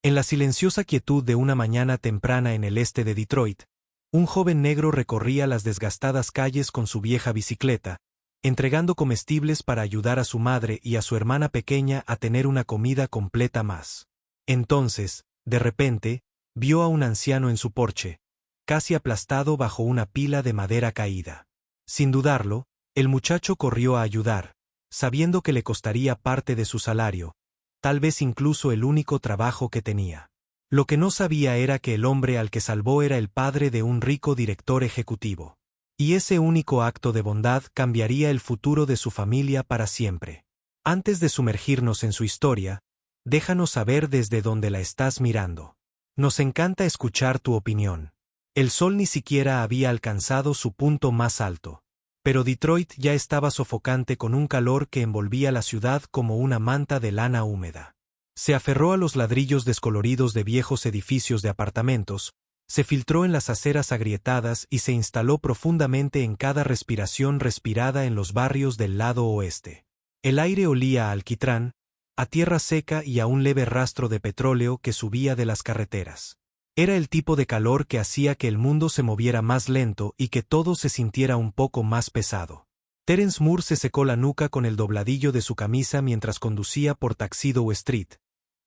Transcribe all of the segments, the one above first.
En la silenciosa quietud de una mañana temprana en el este de Detroit, un joven negro recorría las desgastadas calles con su vieja bicicleta, entregando comestibles para ayudar a su madre y a su hermana pequeña a tener una comida completa más. Entonces, de repente, vio a un anciano en su porche, casi aplastado bajo una pila de madera caída. Sin dudarlo, el muchacho corrió a ayudar, sabiendo que le costaría parte de su salario, tal vez incluso el único trabajo que tenía. Lo que no sabía era que el hombre al que salvó era el padre de un rico director ejecutivo. Y ese único acto de bondad cambiaría el futuro de su familia para siempre. Antes de sumergirnos en su historia, déjanos saber desde dónde la estás mirando. Nos encanta escuchar tu opinión. El sol ni siquiera había alcanzado su punto más alto. Pero Detroit ya estaba sofocante con un calor que envolvía la ciudad como una manta de lana húmeda. Se aferró a los ladrillos descoloridos de viejos edificios de apartamentos, se filtró en las aceras agrietadas y se instaló profundamente en cada respiración respirada en los barrios del lado oeste. El aire olía a alquitrán, a tierra seca y a un leve rastro de petróleo que subía de las carreteras. Era el tipo de calor que hacía que el mundo se moviera más lento y que todo se sintiera un poco más pesado. Terence Moore se secó la nuca con el dobladillo de su camisa mientras conducía por Tuxedo Street,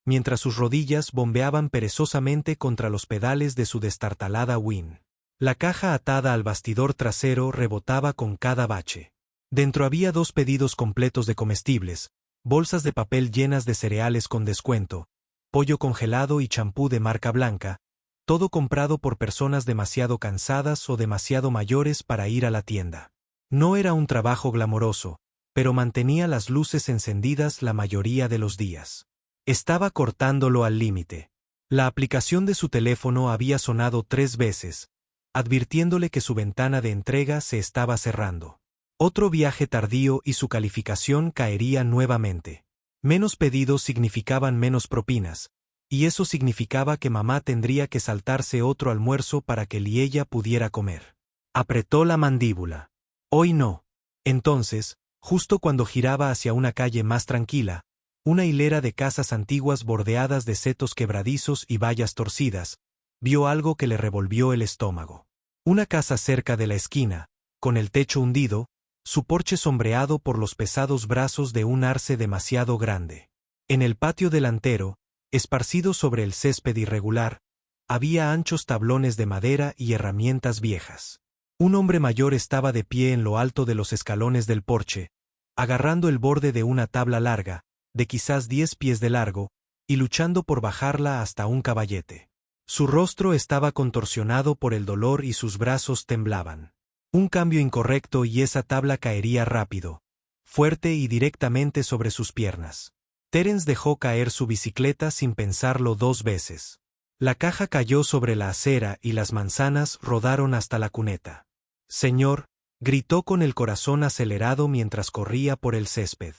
mientras sus rodillas bombeaban perezosamente contra los pedales de su destartalada Win. La caja atada al bastidor trasero rebotaba con cada bache. Dentro había 2 pedidos completos de comestibles, bolsas de papel llenas de cereales con descuento, pollo congelado y champú de marca blanca, todo comprado por personas demasiado cansadas o demasiado mayores para ir a la tienda. No era un trabajo glamoroso, pero mantenía las luces encendidas la mayoría de los días. Estaba cortándolo al límite. La aplicación de su teléfono había sonado 3 veces, advirtiéndole que su ventana de entrega se estaba cerrando. Otro viaje tardío y su calificación caería nuevamente. Menos pedidos significaban menos propinas, y eso significaba que mamá tendría que saltarse otro almuerzo para que él y ella pudiera comer. Apretó la mandíbula. Hoy no. Entonces, justo cuando giraba hacia una calle más tranquila, una hilera de casas antiguas bordeadas de setos quebradizos y vallas torcidas, vio algo que le revolvió el estómago. Una casa cerca de la esquina, con el techo hundido, su porche sombreado por los pesados brazos de un arce demasiado grande. En el patio delantero, esparcido sobre el césped irregular, había anchos tablones de madera y herramientas viejas. Un hombre mayor estaba de pie en lo alto de los escalones del porche, agarrando el borde de una tabla larga, de quizás 10 pies de largo, y luchando por bajarla hasta un caballete. Su rostro estaba contorsionado por el dolor y sus brazos temblaban. Un cambio incorrecto y esa tabla caería rápido, fuerte y directamente sobre sus piernas. Terence dejó caer su bicicleta sin pensarlo 2 veces. La caja cayó sobre la acera y las manzanas rodaron hasta la cuneta. «Señor», gritó con el corazón acelerado mientras corría por el césped.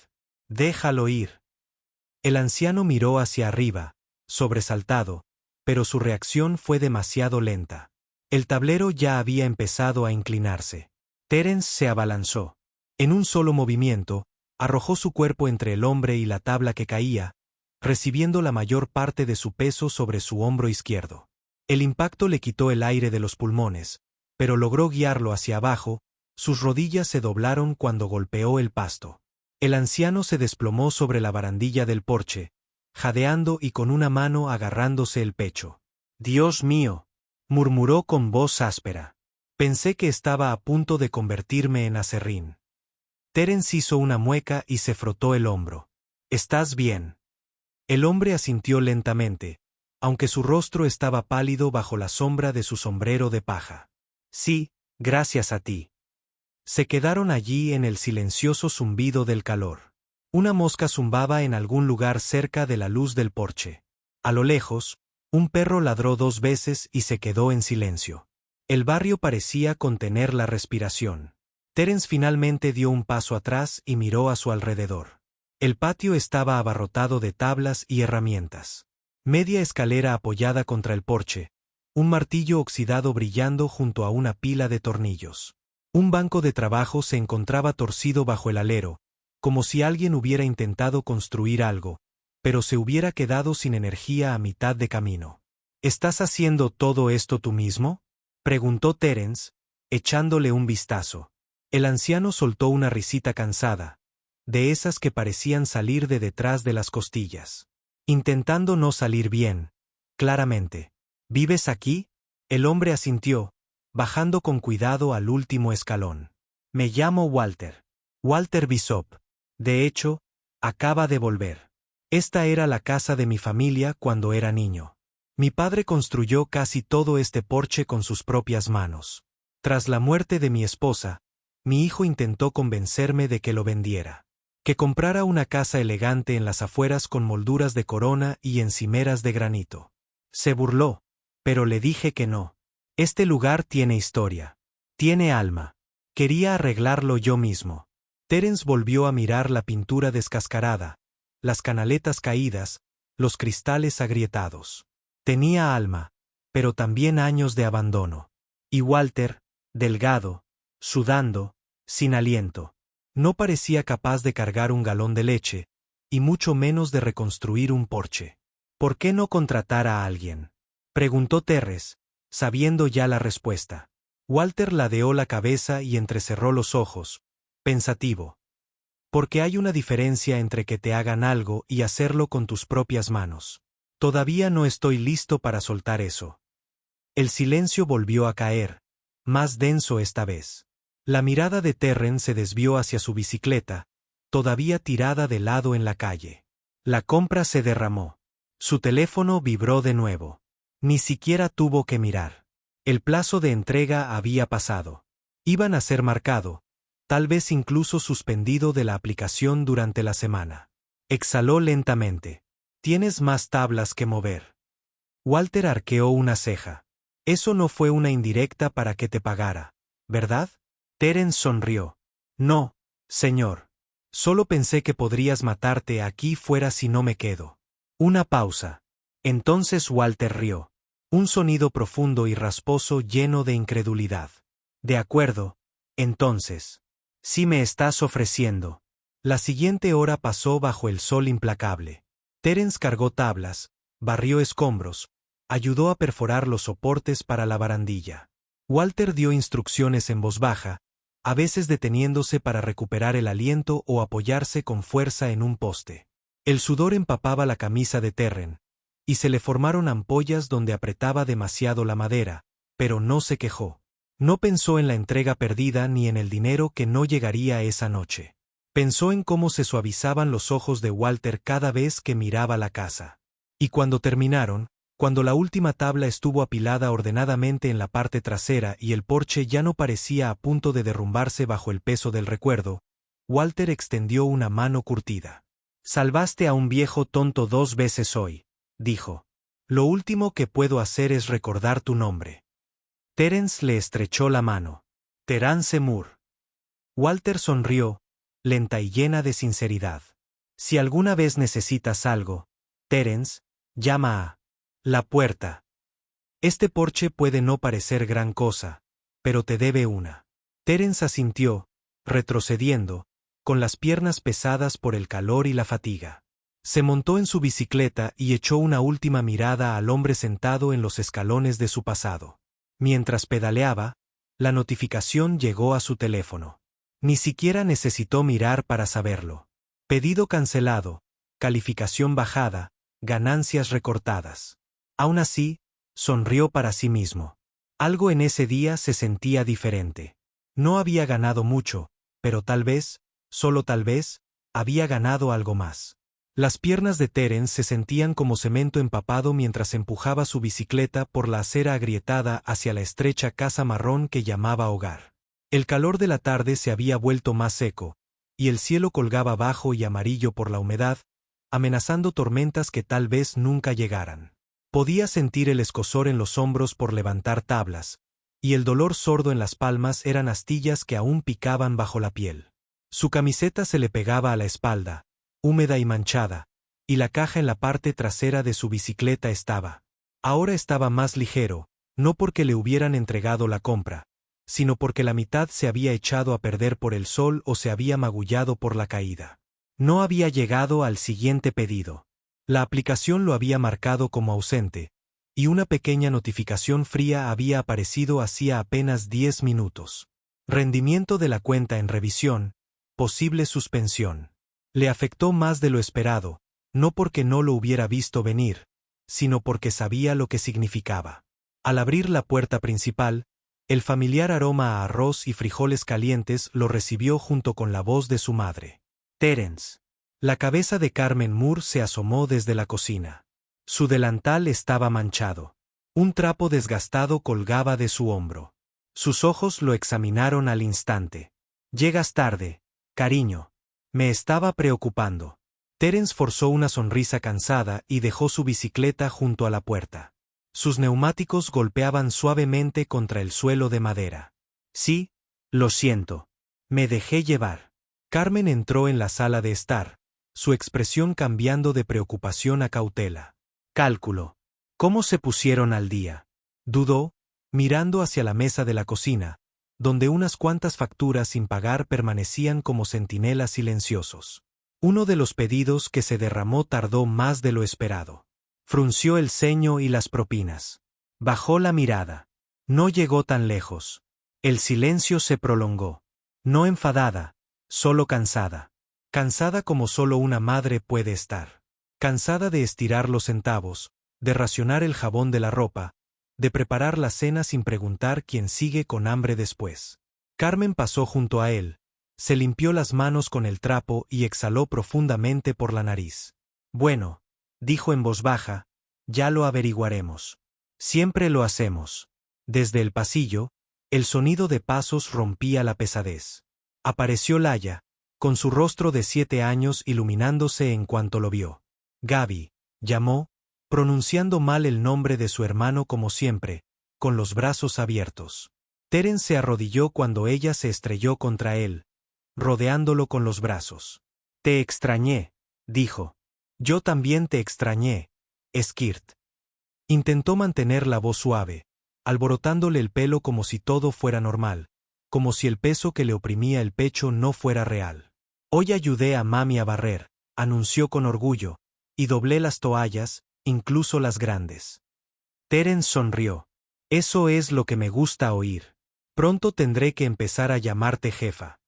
«Déjalo ir». El anciano miró hacia arriba, sobresaltado, pero su reacción fue demasiado lenta. El tablero ya había empezado a inclinarse. Terence se abalanzó. En un solo movimiento, arrojó su cuerpo entre el hombre y la tabla que caía, recibiendo la mayor parte de su peso sobre su hombro izquierdo. El impacto le quitó el aire de los pulmones, pero logró guiarlo hacia abajo, sus rodillas se doblaron cuando golpeó el pasto. El anciano se desplomó sobre la barandilla del porche, jadeando y con una mano agarrándose el pecho. «Dios mío», murmuró con voz áspera. «Pensé que estaba a punto de convertirme en aserrín». Terence hizo una mueca y se frotó el hombro. «¿Estás bien?». El hombre asintió lentamente, aunque su rostro estaba pálido bajo la sombra de su sombrero de paja. «Sí, gracias a ti». Se quedaron allí en el silencioso zumbido del calor. Una mosca zumbaba en algún lugar cerca de la luz del porche. A lo lejos, un perro ladró 2 veces y se quedó en silencio. El barrio parecía contener la respiración. Terence finalmente dio un paso atrás y miró a su alrededor. El patio estaba abarrotado de tablas y herramientas. Media escalera apoyada contra el porche, un martillo oxidado brillando junto a una pila de tornillos. Un banco de trabajo se encontraba torcido bajo el alero, como si alguien hubiera intentado construir algo, pero se hubiera quedado sin energía a mitad de camino. ¿Estás haciendo todo esto tú mismo?, preguntó Terence, echándole un vistazo. El anciano soltó una risita cansada, de esas que parecían salir de detrás de las costillas. Intentando no salir bien, claramente. ¿Vives aquí? El hombre asintió, bajando con cuidado al último escalón. Me llamo Walter. Walter Bishop. De hecho, acaba de volver. Esta era la casa de mi familia cuando era niño. Mi padre construyó casi todo este porche con sus propias manos. Tras la muerte de mi esposa, mi hijo intentó convencerme de que lo vendiera. Que comprara una casa elegante en las afueras con molduras de corona y encimeras de granito. Se burló, pero le dije que no. Este lugar tiene historia. Tiene alma. Quería arreglarlo yo mismo. Terence volvió a mirar la pintura descascarada, las canaletas caídas, los cristales agrietados. Tenía alma, pero también años de abandono. Y Walter, delgado, sudando, sin aliento. No parecía capaz de cargar un galón de leche, y mucho menos de reconstruir un porche. ¿Por qué no contratar a alguien?, preguntó Terence, sabiendo ya la respuesta. Walter ladeó la cabeza y entrecerró los ojos, pensativo. Porque hay una diferencia entre que te hagan algo y hacerlo con tus propias manos. Todavía no estoy listo para soltar eso. El silencio volvió a caer, más denso esta vez. La mirada de Terence se desvió hacia su bicicleta, todavía tirada de lado en la calle. La compra se derramó. Su teléfono vibró de nuevo. Ni siquiera tuvo que mirar. El plazo de entrega había pasado. Iban a ser marcado, tal vez incluso suspendido de la aplicación durante la semana. Exhaló lentamente. Tienes más tablas que mover. Walter arqueó una ceja. Eso no fue una indirecta para que te pagara, ¿verdad? Terence sonrió. No, señor. Solo pensé que podrías matarte aquí fuera si no me quedo. Una pausa. Entonces Walter rió. Un sonido profundo y rasposo lleno de incredulidad. De acuerdo, entonces. Sí me estás ofreciendo. La siguiente hora pasó bajo el sol implacable. Terence cargó tablas, barrió escombros, ayudó a perforar los soportes para la barandilla. Walter dio instrucciones en voz baja, a veces deteniéndose para recuperar el aliento o apoyarse con fuerza en un poste. El sudor empapaba la camisa de Terence, y se le formaron ampollas donde apretaba demasiado la madera, pero no se quejó. No pensó en la entrega perdida ni en el dinero que no llegaría esa noche. Pensó en cómo se suavizaban los ojos de Walter cada vez que miraba la casa. Y cuando terminaron, cuando la última tabla estuvo apilada ordenadamente en la parte trasera y el porche ya no parecía a punto de derrumbarse bajo el peso del recuerdo, Walter extendió una mano curtida. Salvaste a un viejo tonto 2 veces hoy, dijo. Lo último que puedo hacer es recordar tu nombre. Terence le estrechó la mano. Terence Moore. Walter sonrió, lenta y llena de sinceridad. Si alguna vez necesitas algo, Terence, llama a la puerta. Este porche puede no parecer gran cosa, pero te debe una. Terence asintió, retrocediendo, con las piernas pesadas por el calor y la fatiga. Se montó en su bicicleta y echó una última mirada al hombre sentado en los escalones de su pasado. Mientras pedaleaba, la notificación llegó a su teléfono. Ni siquiera necesitó mirar para saberlo. Pedido cancelado, calificación bajada, ganancias recortadas. Aún así, sonrió para sí mismo. Algo en ese día se sentía diferente. No había ganado mucho, pero tal vez, solo tal vez, había ganado algo más. Las piernas de Terence se sentían como cemento empapado mientras empujaba su bicicleta por la acera agrietada hacia la estrecha casa marrón que llamaba hogar. El calor de la tarde se había vuelto más seco, y el cielo colgaba bajo y amarillo por la humedad, amenazando tormentas que tal vez nunca llegaran. Podía sentir el escozor en los hombros por levantar tablas, y el dolor sordo en las palmas eran astillas que aún picaban bajo la piel. Su camiseta se le pegaba a la espalda, húmeda y manchada, y la caja en la parte trasera de su bicicleta ahora estaba más ligero, no porque le hubieran entregado la compra, sino porque la mitad se había echado a perder por el sol o se había magullado por la caída. No había llegado al siguiente pedido. La aplicación lo había marcado como ausente, y una pequeña notificación fría había aparecido hacía apenas 10 minutos. Rendimiento de la cuenta en revisión, posible suspensión. Le afectó más de lo esperado, no porque no lo hubiera visto venir, sino porque sabía lo que significaba. Al abrir la puerta principal, el familiar aroma a arroz y frijoles calientes lo recibió junto con la voz de su madre. Terence. La cabeza de Carmen Moore se asomó desde la cocina. Su delantal estaba manchado. Un trapo desgastado colgaba de su hombro. Sus ojos lo examinaron al instante. Llegas tarde, cariño. Me estaba preocupando. Terence forzó una sonrisa cansada y dejó su bicicleta junto a la puerta. Sus neumáticos golpeaban suavemente contra el suelo de madera. Sí, lo siento. Me dejé llevar. Carmen entró en la sala de estar, su expresión cambiando de preocupación a cautela. Cálculo. ¿Cómo se pusieron al día? Dudó, mirando hacia la mesa de la cocina, donde unas cuantas facturas sin pagar permanecían como centinelas silenciosos. Uno de los pedidos que se derramó tardó más de lo esperado. Frunció el ceño y las propinas. Bajó la mirada. No llegó tan lejos. El silencio se prolongó. No enfadada, solo cansada. Cansada como solo una madre puede estar. Cansada de estirar los centavos, de racionar el jabón de la ropa, de preparar la cena sin preguntar quién sigue con hambre después. Carmen pasó junto a él, se limpió las manos con el trapo y exhaló profundamente por la nariz. Bueno, dijo en voz baja, ya lo averiguaremos. Siempre lo hacemos. Desde el pasillo, el sonido de pasos rompía la pesadez. Apareció Laia, con su rostro de 7 años iluminándose en cuanto lo vio. Gaby, llamó, pronunciando mal el nombre de su hermano como siempre, con los brazos abiertos. Terence se arrodilló cuando ella se estrelló contra él, rodeándolo con los brazos. Te extrañé, dijo. Yo también te extrañé, Skirt. Intentó mantener la voz suave, alborotándole el pelo como si todo fuera normal, como si el peso que le oprimía el pecho no fuera real. Hoy ayudé a mami a barrer, anunció con orgullo, y doblé las toallas, incluso las grandes. Terence sonrió. Eso es lo que me gusta oír. Pronto tendré que empezar a llamarte jefa.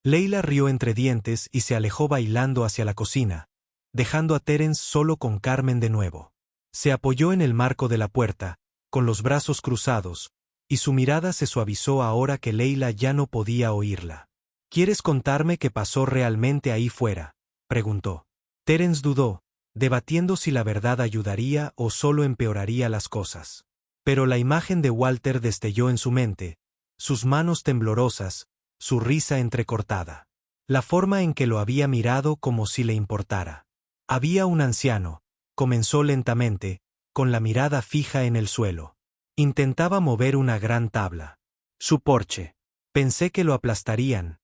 Leila rió entre dientes y se alejó bailando hacia la cocina, dejando a Terence solo con Carmen de nuevo. Se apoyó en el marco de la puerta, con los brazos cruzados, y su mirada se suavizó ahora que Leila ya no podía oírla. ¿Quieres contarme qué pasó realmente ahí fuera?, preguntó. Terence dudó, debatiendo si la verdad ayudaría o solo empeoraría las cosas. Pero la imagen de Walter destelló en su mente, sus manos temblorosas, su risa entrecortada. La forma en que lo había mirado como si le importara. Había un anciano, comenzó lentamente, con la mirada fija en el suelo. Intentaba mover una gran tabla. Su porche. Pensé que lo aplastarían,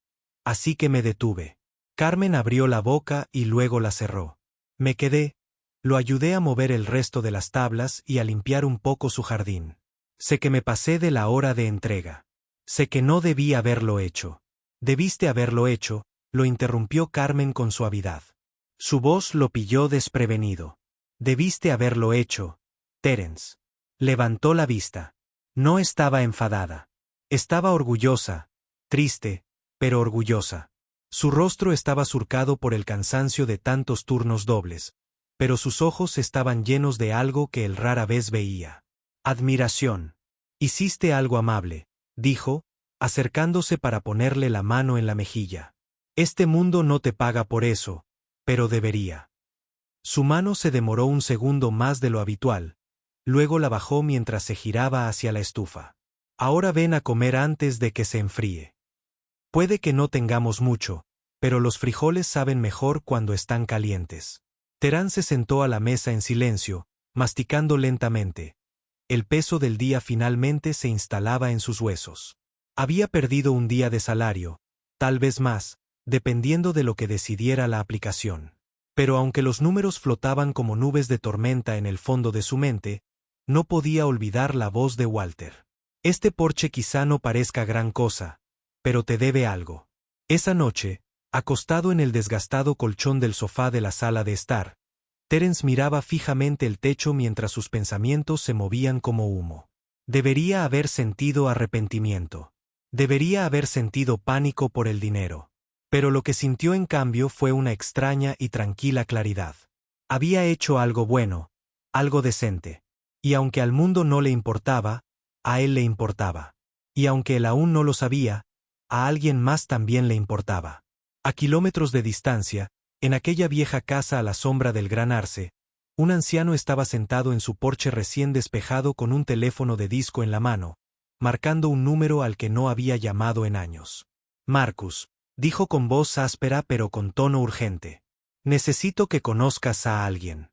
así que me detuve. Carmen abrió la boca y luego la cerró. Me quedé, lo ayudé a mover el resto de las tablas y a limpiar un poco su jardín. Sé que me pasé de la hora de entrega. Sé que no debí haberlo hecho. Debiste haberlo hecho, lo interrumpió Carmen con suavidad. Su voz lo pilló desprevenido. Debiste haberlo hecho, Terence. Levantó la vista. No estaba enfadada. Estaba orgullosa, triste, pero orgullosa. Su rostro estaba surcado por el cansancio de tantos turnos dobles, pero sus ojos estaban llenos de algo que él rara vez veía. Admiración. Hiciste algo amable, dijo, acercándose para ponerle la mano en la mejilla. Este mundo no te paga por eso, pero debería. Su mano se demoró un segundo más de lo habitual, luego la bajó mientras se giraba hacia la estufa. Ahora ven a comer antes de que se enfríe. Puede que no tengamos mucho, pero los frijoles saben mejor cuando están calientes. Terence se sentó a la mesa en silencio, masticando lentamente. El peso del día finalmente se instalaba en sus huesos. Había perdido un día de salario, tal vez más, dependiendo de lo que decidiera la aplicación. Pero aunque los números flotaban como nubes de tormenta en el fondo de su mente, no podía olvidar la voz de Walter. Este porche quizá no parezca gran cosa, pero te debe algo. Esa noche, acostado en el desgastado colchón del sofá de la sala de estar, Terence miraba fijamente el techo mientras sus pensamientos se movían como humo. Debería haber sentido arrepentimiento. Debería haber sentido pánico por el dinero. Pero lo que sintió en cambio fue una extraña y tranquila claridad. Había hecho algo bueno, algo decente. Y aunque al mundo no le importaba, a él le importaba. Y aunque él aún no lo sabía, a alguien más también le importaba. A kilómetros de distancia, en aquella vieja casa a la sombra del gran arce, un anciano estaba sentado en su porche recién despejado con un teléfono de disco en la mano, marcando un número al que no había llamado en años. Marcus, dijo con voz áspera pero con tono urgente. Necesito que conozcas a alguien.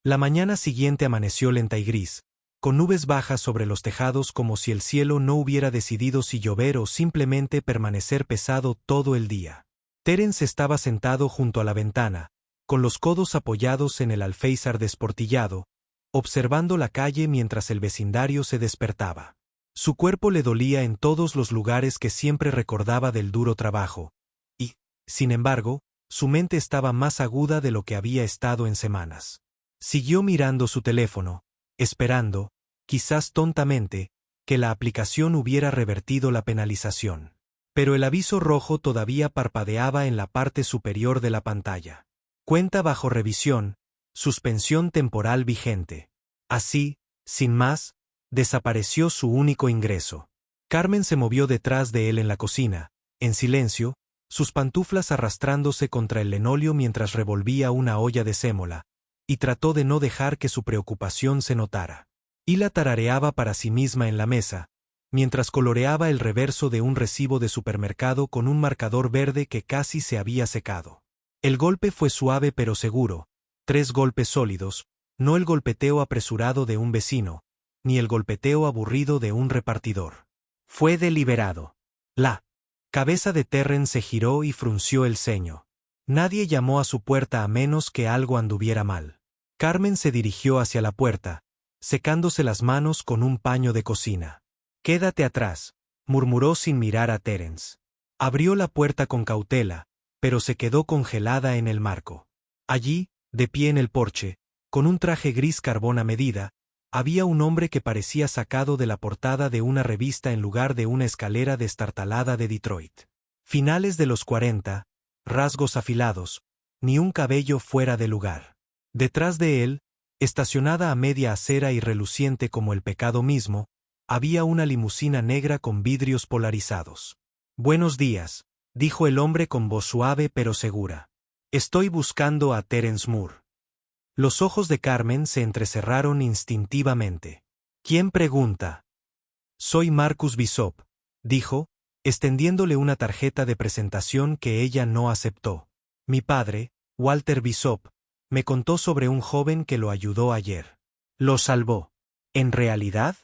La mañana siguiente amaneció lenta y gris, con nubes bajas sobre los tejados como si el cielo no hubiera decidido si llover o simplemente permanecer pesado todo el día. Terence estaba sentado junto a la ventana, con los codos apoyados en el alféizar desportillado, observando la calle mientras el vecindario se despertaba. Su cuerpo le dolía en todos los lugares que siempre recordaba del duro trabajo, y, sin embargo, su mente estaba más aguda de lo que había estado en semanas. Siguió mirando su teléfono, esperando, quizás tontamente, que la aplicación hubiera revertido la penalización. Pero el aviso rojo todavía parpadeaba en la parte superior de la pantalla. Cuenta bajo revisión, suspensión temporal vigente. Así, sin más, desapareció su único ingreso. Carmen se movió detrás de él en la cocina, en silencio, sus pantuflas arrastrándose contra el linóleo mientras revolvía una olla de sémola, y trató de no dejar que su preocupación se notara. Hila tarareaba para sí misma en la mesa, mientras coloreaba el reverso de un recibo de supermercado con un marcador verde que casi se había secado. El golpe fue suave pero seguro, 3 golpes sólidos, no el golpeteo apresurado de un vecino, ni el golpeteo aburrido de un repartidor. Fue deliberado. La cabeza de Terrence se giró y frunció el ceño. Nadie llamó a su puerta a menos que algo anduviera mal. Carmen se dirigió hacia la puerta, secándose las manos con un paño de cocina. «Quédate atrás», murmuró sin mirar a Terence. Abrió la puerta con cautela, pero se quedó congelada en el marco. Allí, de pie en el porche, con un traje gris carbón a medida, había un hombre que parecía sacado de la portada de una revista en lugar de una escalera destartalada de Detroit. Finales de los 40, rasgos afilados, ni un cabello fuera de lugar. Detrás de él, estacionada a media acera y reluciente como el pecado mismo, había una limusina negra con vidrios polarizados. «Buenos días», dijo el hombre con voz suave pero segura. «Estoy buscando a Terence Moore». Los ojos de Carmen se entrecerraron instintivamente. «¿Quién pregunta?» «Soy Marcus Bishop», dijo, extendiéndole una tarjeta de presentación que ella no aceptó. «Mi padre, Walter Bishop, me contó sobre un joven que lo ayudó ayer. Lo salvó». «¿En realidad?»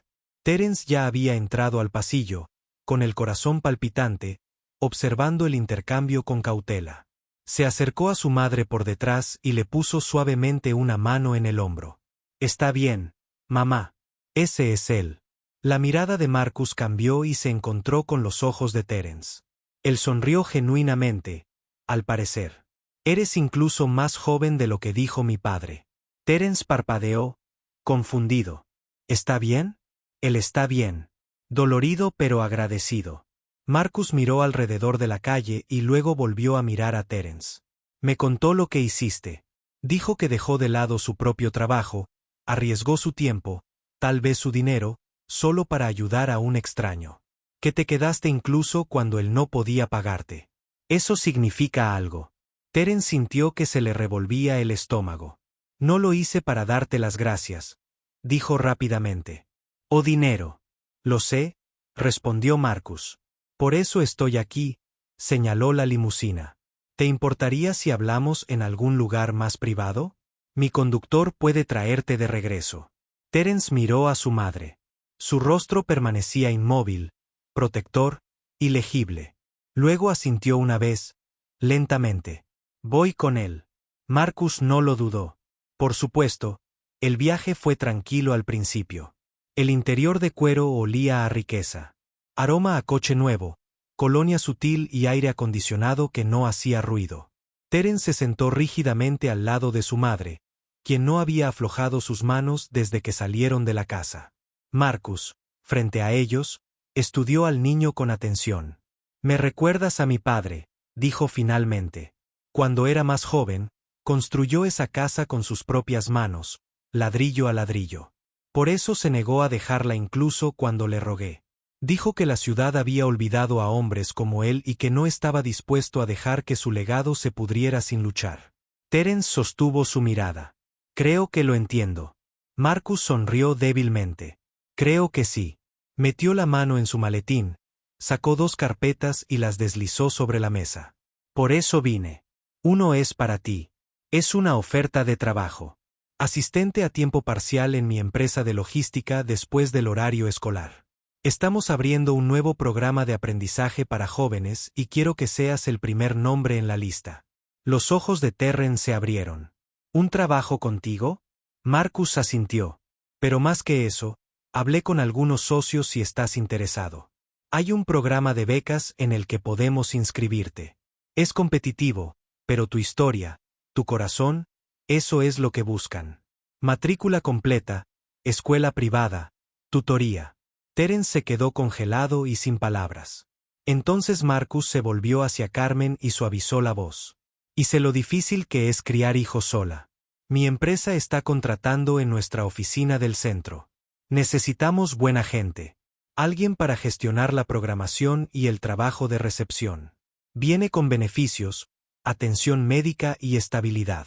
Terence ya había entrado al pasillo, con el corazón palpitante, observando el intercambio con cautela. Se acercó a su madre por detrás y le puso suavemente una mano en el hombro. «Está bien, mamá. Ese es él». La mirada de Marcus cambió y se encontró con los ojos de Terence. Él sonrió genuinamente, al parecer. «Eres incluso más joven de lo que dijo mi padre». Terence parpadeó, confundido. «¿Está bien?» Él está bien. Dolorido pero agradecido. Marcus miró alrededor de la calle y luego volvió a mirar a Terence. «Me contó lo que hiciste». Dijo que dejó de lado su propio trabajo, arriesgó su tiempo, tal vez su dinero, solo para ayudar a un extraño. Que te quedaste incluso cuando él no podía pagarte. Eso significa algo. Terence sintió que se le revolvía el estómago. «No lo hice para darte las gracias», dijo rápidamente. «O dinero». «Lo sé», respondió Marcus. «Por eso estoy aquí», señaló la limusina. «¿Te importaría si hablamos en algún lugar más privado? Mi conductor puede traerte de regreso». Terence miró a su madre. Su rostro permanecía inmóvil, protector, ilegible. Luego asintió una vez, lentamente. «Voy con él». Marcus no lo dudó. Por supuesto, el viaje fue tranquilo al principio. El interior de cuero olía a riqueza. Aroma a coche nuevo, colonia sutil y aire acondicionado que no hacía ruido. Terence se sentó rígidamente al lado de su madre, quien no había aflojado sus manos desde que salieron de la casa. Marcus, frente a ellos, estudió al niño con atención. «Me recuerdas a mi padre», dijo finalmente. «Cuando era más joven, construyó esa casa con sus propias manos, ladrillo a ladrillo. Por eso se negó a dejarla incluso cuando le rogué. Dijo que la ciudad había olvidado a hombres como él y que no estaba dispuesto a dejar que su legado se pudriera sin luchar». Terence sostuvo su mirada. «Creo que lo entiendo». Marcus sonrió débilmente. «Creo que sí». Metió la mano en su maletín, sacó 2 carpetas y las deslizó sobre la mesa. «Por eso vine. Uno es para ti. Es una oferta de trabajo. Asistente a tiempo parcial en mi empresa de logística después del horario escolar. Estamos abriendo un nuevo programa de aprendizaje para jóvenes y quiero que seas el primer nombre en la lista». Los ojos de Terrence se abrieron. «¿Un trabajo contigo?» Marcus asintió. «Pero más que eso, hablé con algunos socios si estás interesado. Hay un programa de becas en el que podemos inscribirte. Es competitivo, pero tu historia, tu corazón, eso es lo que buscan. Matrícula completa, escuela privada, tutoría». Terence se quedó congelado y sin palabras. Entonces Marcus se volvió hacia Carmen y suavizó la voz. «Y sé lo difícil que es criar hijos sola. Mi empresa está contratando en nuestra oficina del centro. Necesitamos buena gente. Alguien para gestionar la programación y el trabajo de recepción. Viene con beneficios, atención médica y estabilidad».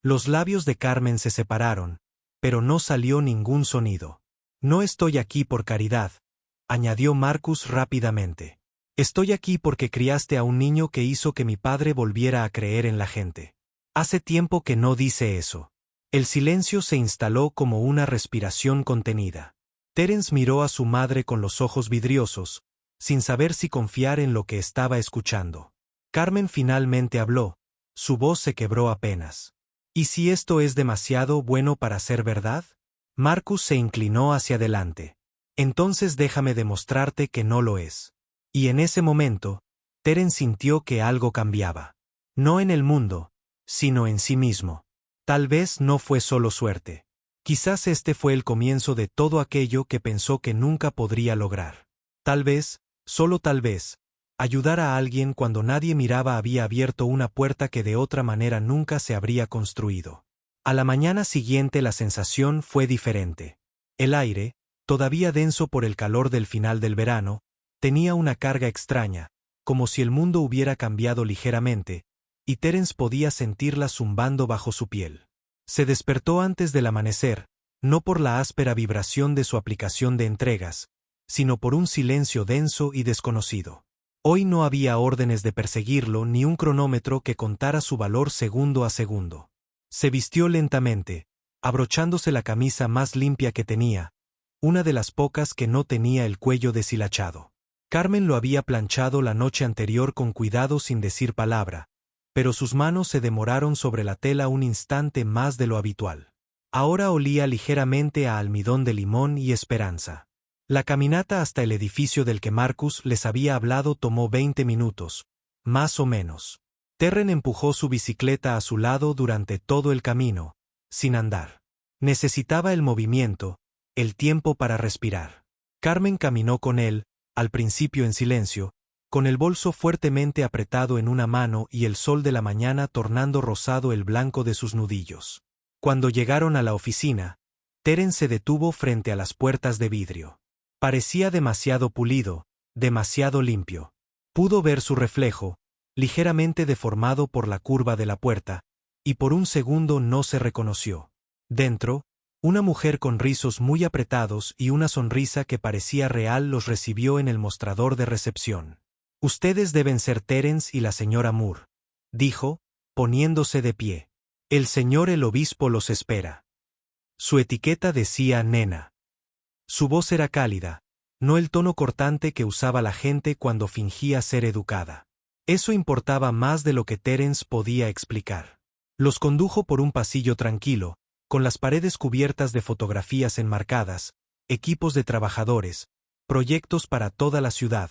Los labios de Carmen se separaron, pero no salió ningún sonido. «No estoy aquí por caridad», añadió Marcus rápidamente. «Estoy aquí porque criaste a un niño que hizo que mi padre volviera a creer en la gente. Hace tiempo que no dice eso». El silencio se instaló como una respiración contenida. Terence miró a su madre con los ojos vidriosos, sin saber si confiar en lo que estaba escuchando. Carmen finalmente habló, su voz se quebró apenas. «¿Y si esto es demasiado bueno para ser verdad?» Marcus se inclinó hacia adelante. «Entonces déjame demostrarte que no lo es». Y en ese momento, Terence sintió que algo cambiaba. No en el mundo, sino en sí mismo. Tal vez no fue solo suerte. Quizás este fue el comienzo de todo aquello que pensó que nunca podría lograr. Tal vez, solo tal vez, ayudar a alguien cuando nadie miraba había abierto una puerta que de otra manera nunca se habría construido. A la mañana siguiente la sensación fue diferente. El aire, todavía denso por el calor del final del verano, tenía una carga extraña, como si el mundo hubiera cambiado ligeramente, y Terence podía sentirla zumbando bajo su piel. Se despertó antes del amanecer, no por la áspera vibración de su aplicación de entregas, sino por un silencio denso y desconocido. Hoy no había órdenes de perseguirlo ni un cronómetro que contara su valor segundo a segundo. Se vistió lentamente, abrochándose la camisa más limpia que tenía, una de las pocas que no tenía el cuello deshilachado. Carmen lo había planchado la noche anterior con cuidado sin decir palabra, pero sus manos se demoraron sobre la tela un instante más de lo habitual. Ahora olía ligeramente a almidón de limón y esperanza. La caminata hasta el edificio del que Marcus les había hablado tomó 20 minutos, más o menos. Terren empujó su bicicleta a su lado durante todo el camino, sin andar. Necesitaba el movimiento, el tiempo para respirar. Carmen caminó con él, al principio en silencio, con el bolso fuertemente apretado en una mano y el sol de la mañana tornando rosado el blanco de sus nudillos. Cuando llegaron a la oficina, Terence se detuvo frente a las puertas de vidrio. Parecía demasiado pulido, demasiado limpio. Pudo ver su reflejo, ligeramente deformado por la curva de la puerta, y por un segundo no se reconoció. Dentro, una mujer con rizos muy apretados y una sonrisa que parecía real los recibió en el mostrador de recepción. «Ustedes deben ser Terence y la señora Moore», dijo, poniéndose de pie. «El señor el obispo los espera». Su etiqueta decía nena. Su voz era cálida, no el tono cortante que usaba la gente cuando fingía ser educada. Eso importaba más de lo que Terence podía explicar. Los condujo por un pasillo tranquilo, con las paredes cubiertas de fotografías enmarcadas, equipos de trabajadores, proyectos para toda la ciudad,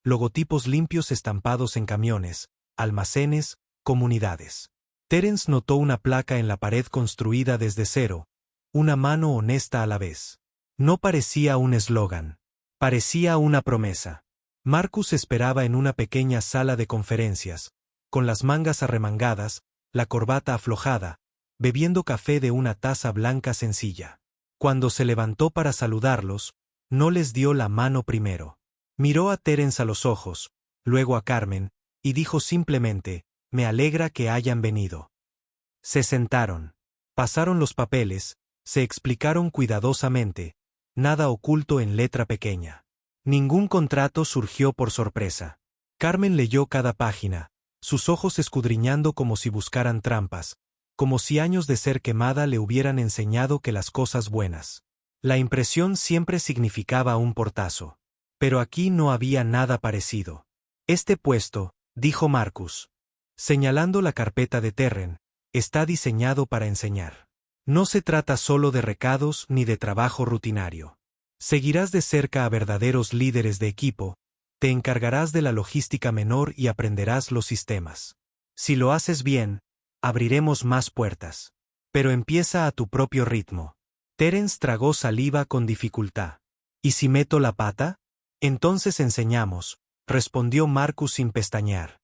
logotipos limpios estampados en camiones, almacenes, comunidades. Terence notó una placa en la pared construida desde cero, una mano honesta a la vez. No parecía un eslogan. Parecía una promesa. Marcus esperaba en una pequeña sala de conferencias, con las mangas arremangadas, la corbata aflojada, bebiendo café de una taza blanca sencilla. Cuando se levantó para saludarlos, no les dio la mano primero. Miró a Terence a los ojos, luego a Carmen, y dijo simplemente, «Me alegra que hayan venido». Se sentaron. Pasaron los papeles, se explicaron cuidadosamente, nada oculto en letra pequeña. Ningún contrato surgió por sorpresa. Carmen leyó cada página, sus ojos escudriñando como si buscaran trampas, como si años de ser quemada le hubieran enseñado que las cosas buenas. La impresión siempre significaba un portazo. Pero aquí no había nada parecido. Este puesto, dijo Marcus, señalando la carpeta de Terren, está diseñado para enseñar. No se trata solo de recados ni de trabajo rutinario. Seguirás de cerca a verdaderos líderes de equipo, te encargarás de la logística menor y aprenderás los sistemas. Si lo haces bien, abriremos más puertas. Pero empieza a tu propio ritmo. Terence tragó saliva con dificultad. ¿Y si meto la pata? Entonces enseñamos, respondió Marcus sin pestañear.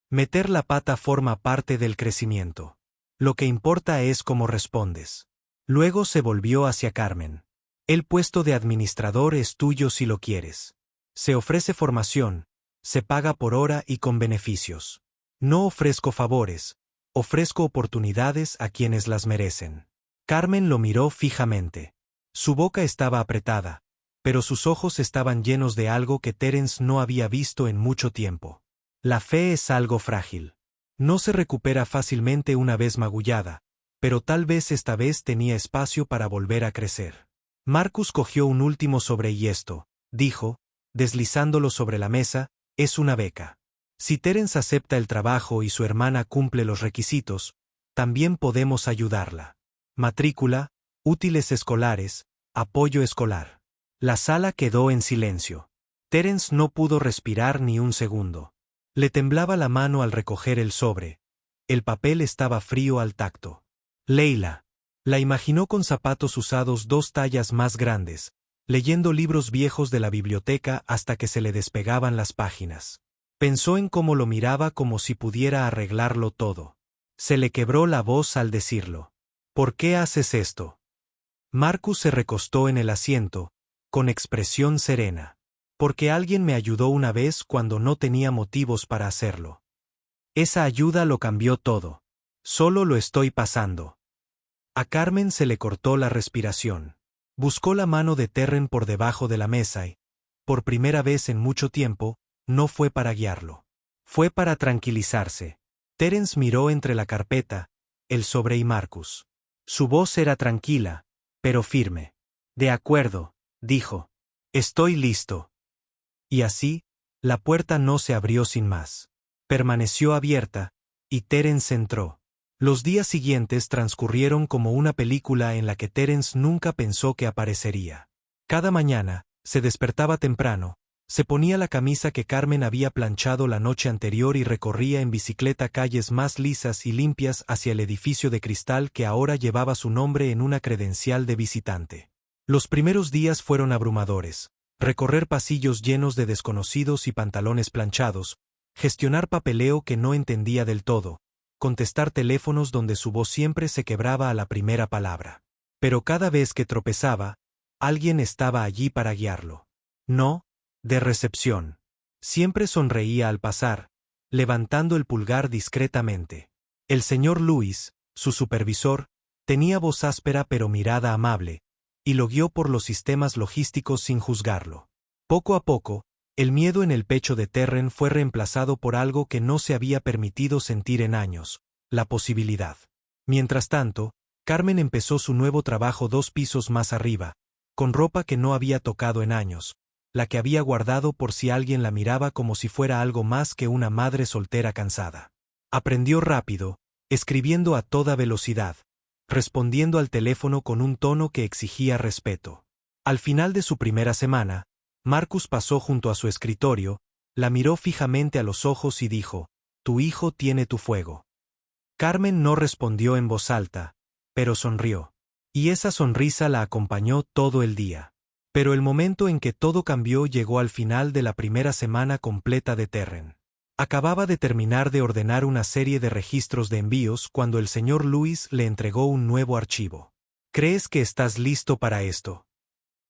Meter la pata forma parte del crecimiento. Lo que importa es cómo respondes. Luego se volvió hacia Carmen. El puesto de administrador es tuyo si lo quieres. Se ofrece formación, se paga por hora y con beneficios. No ofrezco favores, ofrezco oportunidades a quienes las merecen. Carmen lo miró fijamente. Su boca estaba apretada, pero sus ojos estaban llenos de algo que Terence no había visto en mucho tiempo. La fe es algo frágil. No se recupera fácilmente una vez magullada, pero tal vez esta vez tenía espacio para volver a crecer. Marcus cogió un último sobre y esto, dijo, deslizándolo sobre la mesa, es una beca. Si Terence acepta el trabajo y su hermana cumple los requisitos, también podemos ayudarla. Matrícula, útiles escolares, apoyo escolar. La sala quedó en silencio. Terence no pudo respirar ni un segundo. Le temblaba la mano al recoger el sobre. El papel estaba frío al tacto. Leila. La imaginó con zapatos usados 2 tallas más grandes, leyendo libros viejos de la biblioteca hasta que se le despegaban las páginas. Pensó en cómo lo miraba como si pudiera arreglarlo todo. Se le quebró la voz al decirlo. ¿Por qué haces esto? Marcus se recostó en el asiento, con expresión serena. Porque alguien me ayudó una vez cuando no tenía motivos para hacerlo. Esa ayuda lo cambió todo. Solo lo estoy pasando. A Carmen se le cortó la respiración. Buscó la mano de Terren por debajo de la mesa y, por primera vez en mucho tiempo, no fue para guiarlo. Fue para tranquilizarse. Terence miró entre la carpeta, el sobre y Marcus. Su voz era tranquila, pero firme. De acuerdo, dijo. Estoy listo. Y así, la puerta no se abrió sin más. Permaneció abierta, y Terence entró. Los días siguientes transcurrieron como una película en la que Terence nunca pensó que aparecería. Cada mañana, se despertaba temprano, se ponía la camisa que Carmen había planchado la noche anterior y recorría en bicicleta calles más lisas y limpias hacia el edificio de cristal que ahora llevaba su nombre en una credencial de visitante. Los primeros días fueron abrumadores. Recorrer pasillos llenos de desconocidos y pantalones planchados, gestionar papeleo que no entendía del todo, contestar teléfonos donde su voz siempre se quebraba a la primera palabra. Pero cada vez que tropezaba, alguien estaba allí para guiarlo. No, de recepción. Siempre sonreía al pasar, levantando el pulgar discretamente. El señor Lewis, su supervisor, tenía voz áspera pero mirada amable, y lo guió por los sistemas logísticos sin juzgarlo. Poco a poco, el miedo en el pecho de Terren fue reemplazado por algo que no se había permitido sentir en años, la posibilidad. Mientras tanto, Carmen empezó su nuevo trabajo 2 pisos más arriba, con ropa que no había tocado en años, la que había guardado por si alguien la miraba como si fuera algo más que una madre soltera cansada. Aprendió rápido, escribiendo a toda velocidad, respondiendo al teléfono con un tono que exigía respeto. Al final de su primera semana, Marcus pasó junto a su escritorio, la miró fijamente a los ojos y dijo, «Tu hijo tiene tu fuego». Carmen no respondió en voz alta, pero sonrió. Y esa sonrisa la acompañó todo el día. Pero el momento en que todo cambió llegó al final de la primera semana completa de Terren. Acababa de terminar de ordenar una serie de registros de envíos cuando el señor Lewis le entregó un nuevo archivo. ¿Crees que estás listo para esto?,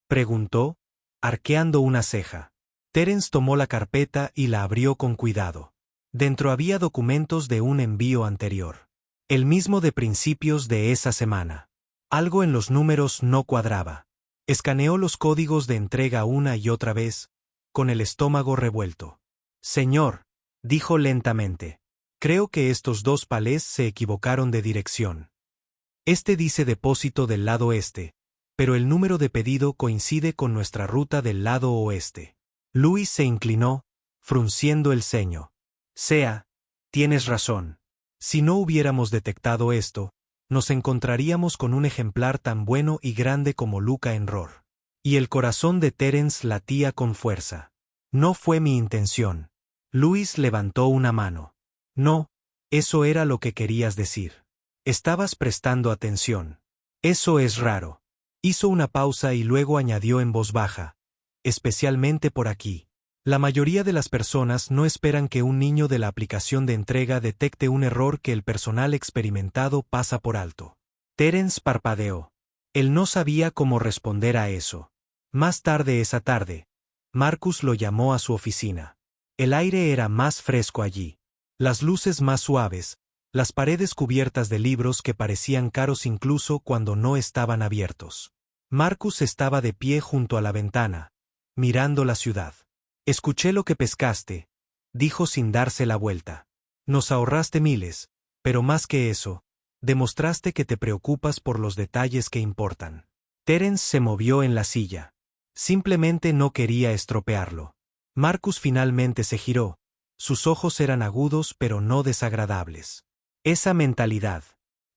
preguntó, arqueando una ceja. Terence tomó la carpeta y la abrió con cuidado. Dentro había documentos de un envío anterior. El mismo de principios de esa semana. Algo en los números no cuadraba. Escaneó los códigos de entrega una y otra vez, con el estómago revuelto. Señor, dijo lentamente, creo que estos dos palés se equivocaron de dirección. Este dice depósito del lado este, pero el número de pedido coincide con nuestra ruta del lado oeste. Luis se inclinó, frunciendo el ceño. Tienes razón. Si no hubiéramos detectado esto, nos encontraríamos con un ejemplar tan bueno y grande como Luca en Rohr. Y el corazón de Terence latía con fuerza. No fue mi intención. Luis levantó una mano. No, eso era lo que querías decir. Estabas prestando atención. Eso es raro. Hizo una pausa y luego añadió en voz baja. Especialmente por aquí. La mayoría de las personas no esperan que un niño de la aplicación de entrega detecte un error que el personal experimentado pasa por alto. Terence parpadeó. Él no sabía cómo responder a eso. Más tarde esa tarde, Marcus lo llamó a su oficina. El aire era más fresco allí. Las luces más suaves, las paredes cubiertas de libros que parecían caros incluso cuando no estaban abiertos. Marcus estaba de pie junto a la ventana, mirando la ciudad. Escuché lo que pescaste, dijo sin darse la vuelta. Nos ahorraste miles, pero más que eso, demostraste que te preocupas por los detalles que importan. Terence se movió en la silla. Simplemente no quería estropearlo. Marcus finalmente se giró. Sus ojos eran agudos pero no desagradables. Esa mentalidad.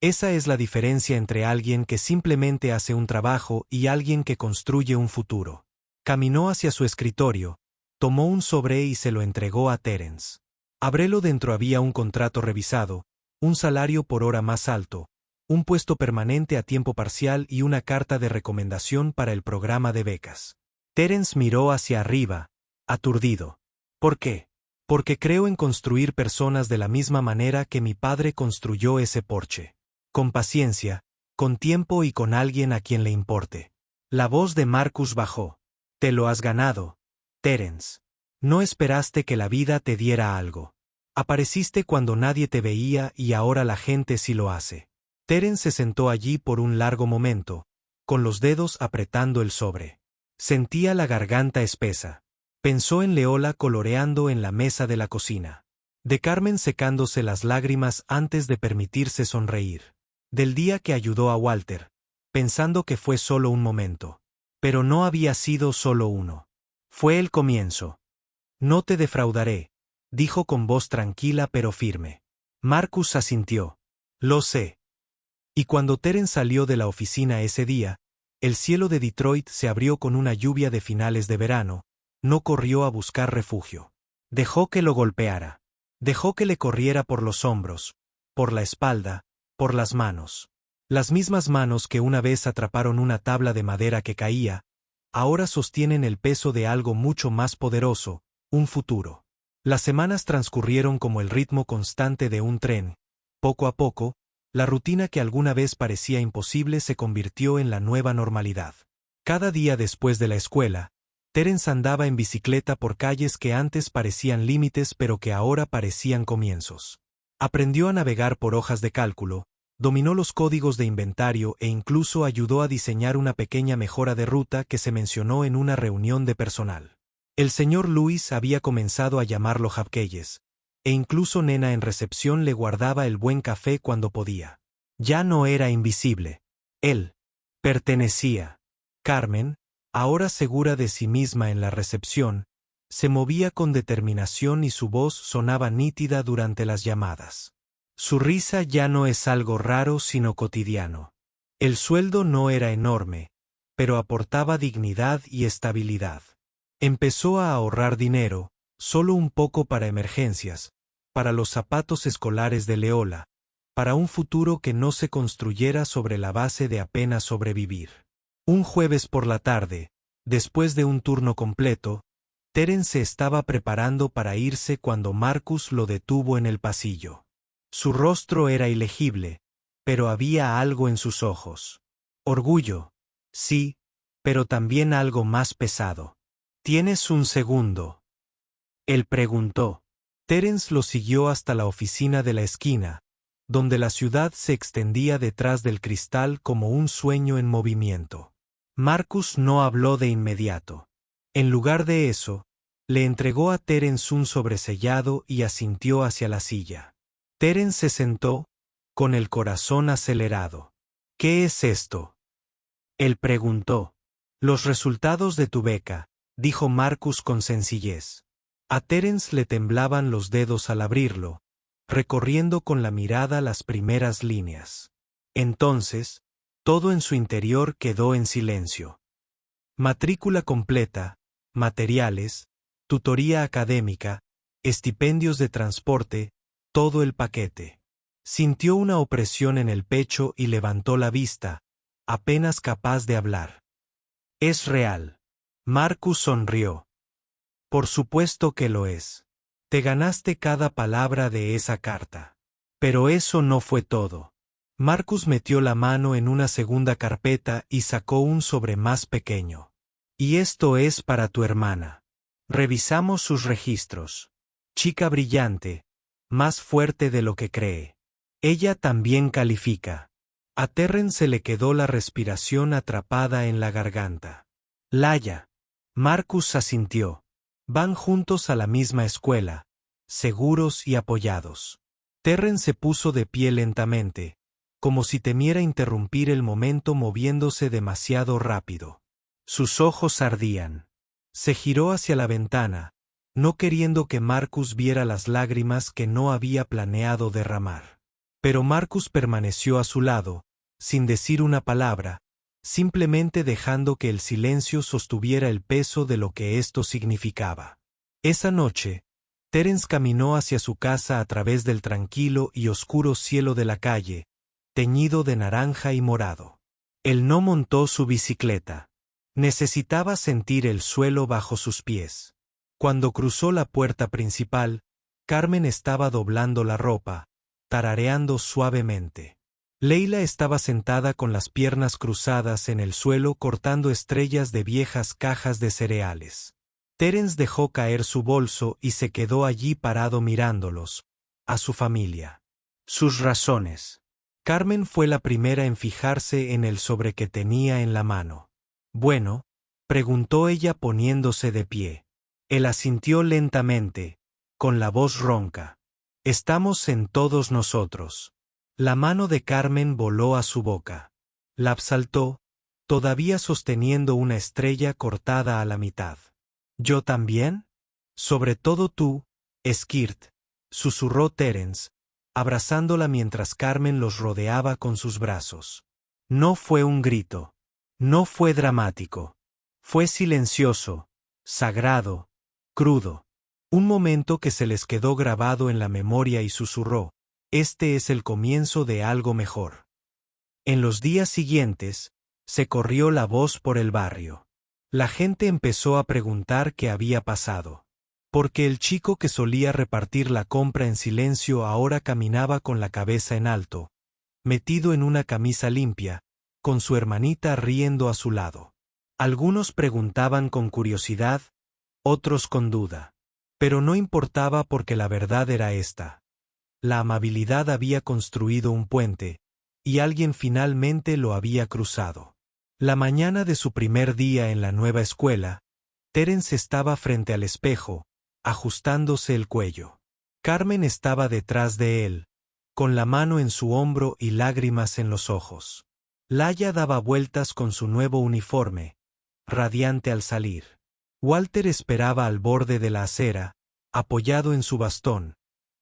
Esa es la diferencia entre alguien que simplemente hace un trabajo y alguien que construye un futuro. Caminó hacia su escritorio. Tomó un sobre y se lo entregó a Terence. Ábrelo. Dentro había un contrato revisado, un salario por hora más alto, un puesto permanente a tiempo parcial y una carta de recomendación para el programa de becas. Terence miró hacia arriba, aturdido. ¿Por qué? Porque creo en construir personas de la misma manera que mi padre construyó ese porche. Con paciencia, con tiempo y con alguien a quien le importe. La voz de Marcus bajó. Te lo has ganado, Terence. No esperaste que la vida te diera algo. Apareciste cuando nadie te veía y ahora la gente sí lo hace. Terence se sentó allí por un largo momento, con los dedos apretando el sobre. Sentía la garganta espesa. Pensó en Leola coloreando en la mesa de la cocina. De Carmen secándose las lágrimas antes de permitirse sonreír. Del día que ayudó a Walter, pensando que fue solo un momento. Pero no había sido solo uno. Fue el comienzo. No te defraudaré, dijo con voz tranquila pero firme. Marcus asintió. Lo sé. Y cuando Terence salió de la oficina ese día, el cielo de Detroit se abrió con una lluvia de finales de verano. No corrió a buscar refugio. Dejó que lo golpeara. Dejó que le corriera por los hombros, por la espalda, por las manos. Las mismas manos que una vez atraparon una tabla de madera que caía, ahora sostienen el peso de algo mucho más poderoso, un futuro. Las semanas transcurrieron como el ritmo constante de un tren. Poco a poco, la rutina que alguna vez parecía imposible se convirtió en la nueva normalidad. Cada día después de la escuela, Terence andaba en bicicleta por calles que antes parecían límites pero que ahora parecían comienzos. Aprendió a navegar por hojas de cálculo, dominó los códigos de inventario e incluso ayudó a diseñar una pequeña mejora de ruta que se mencionó en una reunión de personal. El señor Lewis había comenzado a llamarlo Hapkeyes, e incluso Nena en recepción le guardaba el buen café cuando podía. Ya no era invisible. Él pertenecía. Carmen, ahora segura de sí misma en la recepción, se movía con determinación y su voz sonaba nítida durante las llamadas. Su risa ya no es algo raro sino cotidiano. El sueldo no era enorme, pero aportaba dignidad y estabilidad. Empezó a ahorrar dinero, solo un poco para emergencias, para los zapatos escolares de Leola, para un futuro que no se construyera sobre la base de apenas sobrevivir. Un jueves por la tarde, después de un turno completo, Terence se estaba preparando para irse cuando Marcus lo detuvo en el pasillo. Su rostro era ilegible, pero había algo en sus ojos. Orgullo, sí, pero también algo más pesado. ¿Tienes un segundo?, él preguntó. Terence lo siguió hasta la oficina de la esquina, donde la ciudad se extendía detrás del cristal como un sueño en movimiento. Marcus no habló de inmediato. En lugar de eso, le entregó a Terence un sobresellado y asintió hacia la silla. Terence se sentó, con el corazón acelerado. ¿Qué es esto?, él preguntó. Los resultados de tu beca, dijo Marcus con sencillez. A Terence le temblaban los dedos al abrirlo, recorriendo con la mirada las primeras líneas. Entonces, todo en su interior quedó en silencio. Matrícula completa, materiales, tutoría académica, estipendios de transporte, todo el paquete. Sintió una opresión en el pecho y levantó la vista, apenas capaz de hablar. Es real. Marcus sonrió. Por supuesto que lo es. Te ganaste cada palabra de esa carta. Pero eso no fue todo. Marcus metió la mano en una segunda carpeta y sacó un sobre más pequeño. Y esto es para tu hermana. Revisamos sus registros. Chica brillante, más fuerte de lo que cree. Ella también califica. A Terence se le quedó la respiración atrapada en la garganta. Laia. Marcus asintió. Van juntos a la misma escuela, seguros y apoyados. Terence se puso de pie lentamente, como si temiera interrumpir el momento moviéndose demasiado rápido. Sus ojos ardían. Se giró hacia la ventana, no queriendo que Marcus viera las lágrimas que no había planeado derramar. Pero Marcus permaneció a su lado, sin decir una palabra, simplemente dejando que el silencio sostuviera el peso de lo que esto significaba. Esa noche, Terence caminó hacia su casa a través del tranquilo y oscuro cielo de la calle, teñido de naranja y morado. Él no montó su bicicleta. Necesitaba sentir el suelo bajo sus pies. Cuando cruzó la puerta principal, Carmen estaba doblando la ropa, tarareando suavemente. Leila estaba sentada con las piernas cruzadas en el suelo cortando estrellas de viejas cajas de cereales. Terence dejó caer su bolso y se quedó allí parado mirándolos, a su familia. Sus razones. Carmen fue la primera en fijarse en el sobre que tenía en la mano. Bueno, preguntó ella poniéndose de pie. Él asintió lentamente, con la voz ronca. Estamos en todos nosotros. La mano de Carmen voló a su boca. La absaltó, todavía sosteniendo una estrella cortada a la mitad. ¿Yo también? Sobre todo tú, Skirt, susurró Terence, abrazándola mientras Carmen los rodeaba con sus brazos. No fue un grito. No fue dramático. Fue silencioso, sagrado, crudo. Un momento que se les quedó grabado en la memoria y susurró. Este es el comienzo de algo mejor. En los días siguientes, se corrió la voz por el barrio. La gente empezó a preguntar qué había pasado. Porque el chico que solía repartir la compra en silencio ahora caminaba con la cabeza en alto, metido en una camisa limpia, con su hermanita riendo a su lado. Algunos preguntaban con curiosidad, otros con duda. Pero no importaba porque la verdad era esta. La amabilidad había construido un puente, y alguien finalmente lo había cruzado. La mañana de su primer día en la nueva escuela, Terence estaba frente al espejo, ajustándose el cuello. Carmen estaba detrás de él, con la mano en su hombro y lágrimas en los ojos. Laia daba vueltas con su nuevo uniforme, radiante al salir. Walter esperaba al borde de la acera, apoyado en su bastón.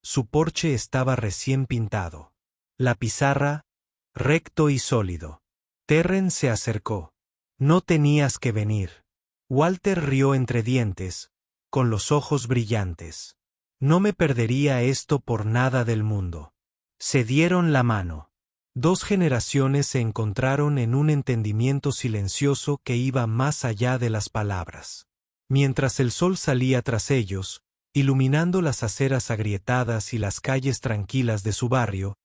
Su porche estaba recién pintado. La pizarra, recto y sólido. Terence se acercó. No tenías que venir. Walter rió entre dientes, con los ojos brillantes. No me perdería esto por nada del mundo. Se dieron la mano. Dos generaciones se encontraron en un entendimiento silencioso que iba más allá de las palabras. Mientras el sol salía tras ellos, iluminando las aceras agrietadas y las calles tranquilas de su barrio,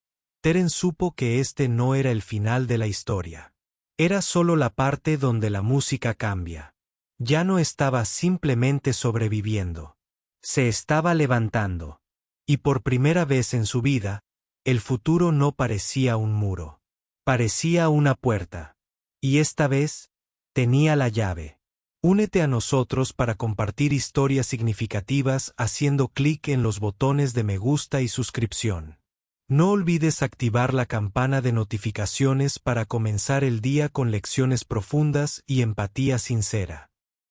Teren supo que este no era el final de la historia. Era solo la parte donde la música cambia. Ya no estaba simplemente sobreviviendo. Se estaba levantando. Y por primera vez en su vida, el futuro no parecía un muro. Parecía una puerta. Y esta vez, tenía la llave. Únete a nosotros para compartir historias significativas haciendo clic en los botones de me gusta y suscripción. No olvides activar la campana de notificaciones para comenzar el día con lecciones profundas y empatía sincera.